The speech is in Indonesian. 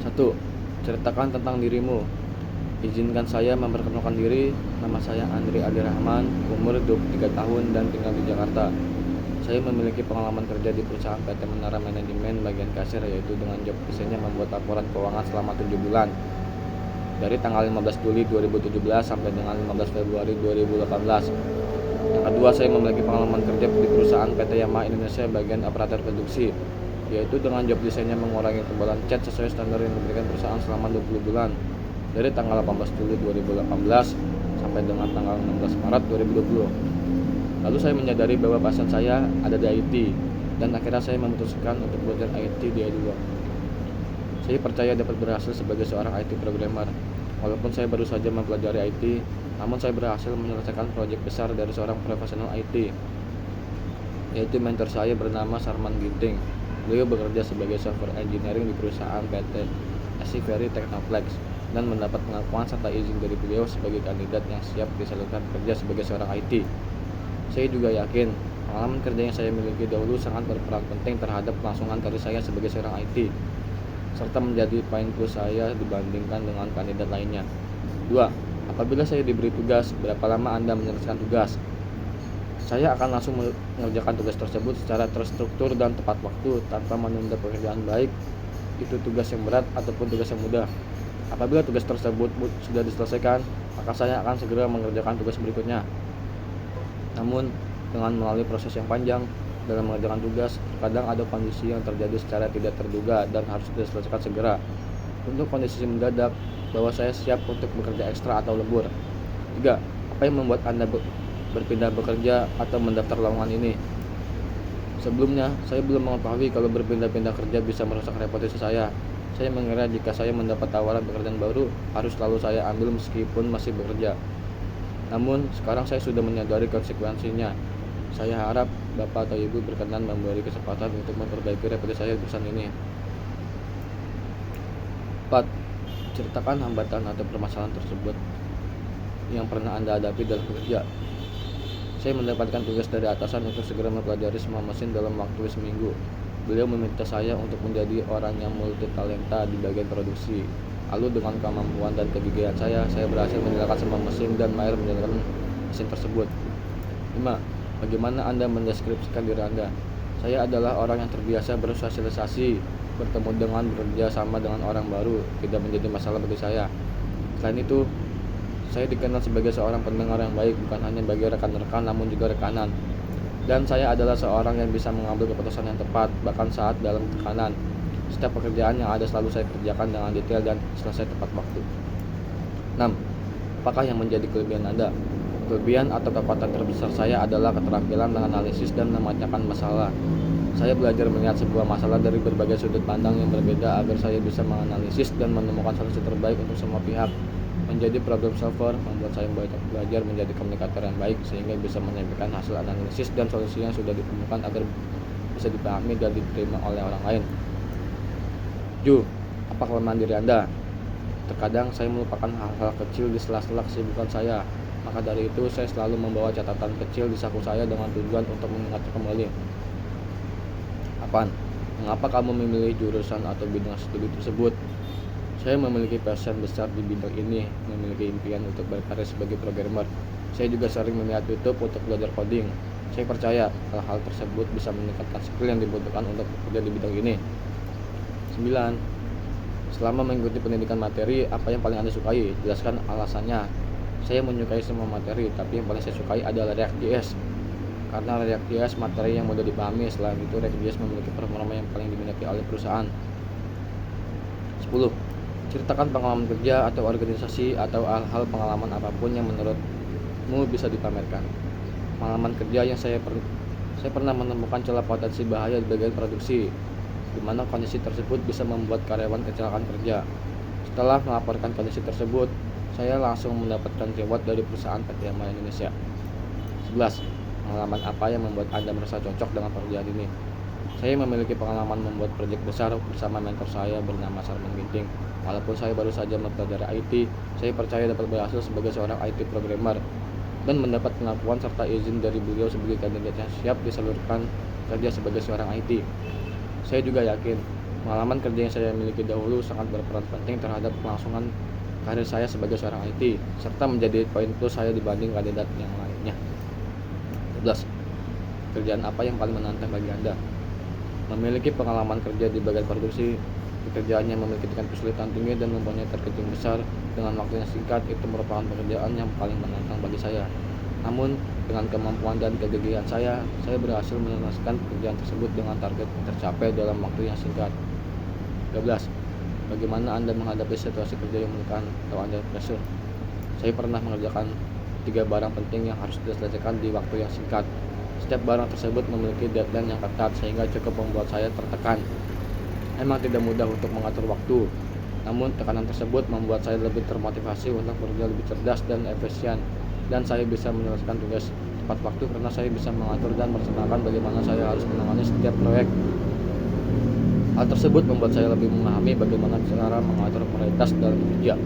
1. Ceritakan tentang dirimu. Izinkan saya memperkenalkan diri. Nama saya Andri Adi Rahman, umur 23 tahun dan tinggal di Jakarta. Saya memiliki pengalaman kerja di perusahaan PT Menara Manajemen bagian kasir, yaitu dengan job desainnya membuat laporan keuangan selama 7 bulan. Dari tanggal 15 Juli 2017 sampai dengan 15 Februari 2018. Yang kedua, saya memiliki pengalaman kerja di perusahaan PT Yamaha Indonesia bagian operator produksi, yaitu dengan job desainnya mengurangi tebalan cat sesuai standar yang diberikan perusahaan selama 20 bulan. Dari tanggal 18 Juli 2018 sampai dengan tanggal 16 Maret 2020. Lalu saya menyadari bahwa passion saya ada di IT, dan akhirnya saya memutuskan untuk belajar IT di Edua. Saya percaya dapat berhasil sebagai seorang IT programmer. Walaupun saya baru saja mempelajari IT, namun saya berhasil menyelesaikan proyek besar dari seorang profesional IT, yaitu mentor saya bernama Sarman Ginting. Beliau bekerja sebagai software engineering di perusahaan PT Asiveri Technoplex dan mendapat pengakuan serta izin dari beliau sebagai kandidat yang siap disalurkan kerja sebagai seorang IT. Saya juga yakin pengalaman kerja yang saya miliki dahulu sangat berperan penting terhadap kelangsungan karir saya sebagai seorang IT, serta menjadi poin plus saya dibandingkan dengan kandidat lainnya. 2. Apabila saya diberi tugas, berapa lama Anda menyelesaikan tugas? Saya akan langsung mengerjakan tugas tersebut secara terstruktur dan tepat waktu tanpa menunda pekerjaan, baik itu tugas yang berat ataupun tugas yang mudah. Apabila tugas tersebut sudah diselesaikan, maka saya akan segera mengerjakan tugas berikutnya. Namun, dengan melalui proses yang panjang dalam mengerjakan tugas, terkadang ada kondisi yang terjadi secara tidak terduga dan harus diselesaikan segera. Untuk kondisi mendadak, bahwa saya siap untuk bekerja ekstra atau lembur. 3. Apa yang membuat Anda berpindah bekerja atau mendaftar lowongan ini? Sebelumnya, saya belum mengetahui kalau berpindah-pindah kerja bisa merusak reputasi saya. Saya mengira jika saya mendapat tawaran pekerjaan baru, harus selalu saya ambil meskipun masih bekerja. Namun, sekarang saya sudah menyadari konsekuensinya. Saya harap Bapak atau Ibu berkenan memberi kesempatan untuk memperbaiki reputasi saya di perusahaan ini. 4. Ceritakan hambatan atau permasalahan tersebut yang pernah Anda hadapi dalam bekerja. Saya mendapatkan tugas dari atasan untuk segera mempelajari semua mesin dalam waktu seminggu. Beliau meminta saya untuk menjadi orang yang multi talenta di bagian produksi. Lalu dengan kemampuan dan kegigihan saya berhasil menyalakan semua mesin dan mahir menjalankan mesin tersebut. 5. Bagaimana Anda mendeskripsikan diri Anda? Saya adalah orang yang terbiasa bersosialisasi, bertemu dengan bekerja sama dengan orang baru tidak menjadi masalah bagi saya. Selain itu, saya dikenal sebagai seorang pendengar yang baik, bukan hanya bagi rekan-rekan namun juga rekanan. Dan saya adalah seorang yang bisa mengambil keputusan yang tepat, bahkan saat dalam tekanan. Setiap pekerjaan yang ada selalu saya kerjakan dengan detail dan selesai tepat waktu. 6. Apakah yang menjadi kelebihan Anda? Kelebihan atau kekuatan terbesar saya adalah keterampilan menganalisis dan memecahkan masalah. Saya belajar melihat sebuah masalah dari berbagai sudut pandang yang berbeda agar saya bisa menganalisis dan menemukan solusi terbaik untuk semua pihak. Menjadi problem solver membuat saya belajar menjadi komunikator yang baik sehingga bisa menyampaikan hasil analisis dan solusi yang sudah ditemukan agar bisa dipahami dan diterima oleh orang lain. 7. Apa kelemahan diri Anda? Terkadang saya melupakan hal-hal kecil di sela-sela kesibukan saya. Maka dari itu saya selalu membawa catatan kecil di saku saya dengan tujuan untuk mengingatnya kembali. 8. Mengapa kamu memilih jurusan atau bidang studi tersebut? Saya memiliki passion besar di bidang ini, memiliki impian untuk berkarir sebagai programmer. Saya juga sering melihat YouTube untuk belajar coding. Saya percaya hal-hal tersebut bisa meningkatkan skill yang dibutuhkan untuk bekerja di bidang ini. 9. Selama mengikuti pendidikan materi, apa yang paling Anda sukai? Jelaskan alasannya. Saya menyukai semua materi, tapi yang paling saya sukai adalah React.js. Karena React.js materi yang mudah dipahami, selain itu React.js memiliki performa yang paling diminati oleh perusahaan. 10. Ceritakan pengalaman kerja atau organisasi atau hal-hal pengalaman apapun yang menurutmu bisa dipamerkan. Pengalaman kerja yang saya pernah menemukan celah potensi bahaya di bagian produksi, di mana kondisi tersebut bisa membuat karyawan kecelakaan kerja. Setelah melaporkan kondisi tersebut, saya langsung mendapatkan reward dari perusahaan PT Yamaha Indonesia. 11. Pengalaman apa yang membuat Anda merasa cocok dengan pekerjaan ini? Saya memiliki pengalaman membuat proyek besar bersama mentor saya bernama Sarman Ginting. Walaupun saya baru saja mempelajari IT, saya percaya dapat berhasil sebagai seorang IT programmer dan mendapat pengakuan serta izin dari beliau sebagai kandidat yang siap disalurkan kerja sebagai seorang IT. Saya juga yakin Pengalaman kerja yang saya miliki dahulu sangat berperan penting terhadap kelangsungan karir saya sebagai seorang IT, serta menjadi poin plus saya dibanding kandidat yang lainnya. 12. Pekerjaan apa yang paling menantang bagi Anda? Memiliki pengalaman kerja di bagian produksi, pekerjaan yang memiliki tingkat kesulitan tinggi dan mempunyai target yang besar dengan waktu yang singkat itu merupakan pekerjaan yang paling menantang bagi saya. Namun, dengan kemampuan dan kegigihan saya berhasil menyelesaikan pekerjaan tersebut dengan target yang tercapai dalam waktu yang singkat. 13. Bagaimana Anda menghadapi situasi kerja yang menekan atau under pressure? Saya pernah mengerjakan 3 barang penting yang harus diselesaikan di waktu yang singkat. Setiap barang tersebut memiliki deadline yang ketat sehingga cukup membuat saya tertekan. Memang tidak mudah untuk mengatur waktu, namun tekanan tersebut membuat saya lebih termotivasi untuk bekerja lebih cerdas dan efisien, dan saya bisa menyelesaikan tugas tepat waktu karena saya bisa mengatur dan merencanakan bagaimana saya harus menangani setiap proyek. Hal tersebut membuat saya lebih memahami bagaimana cara mengatur prioritas dalam bekerja.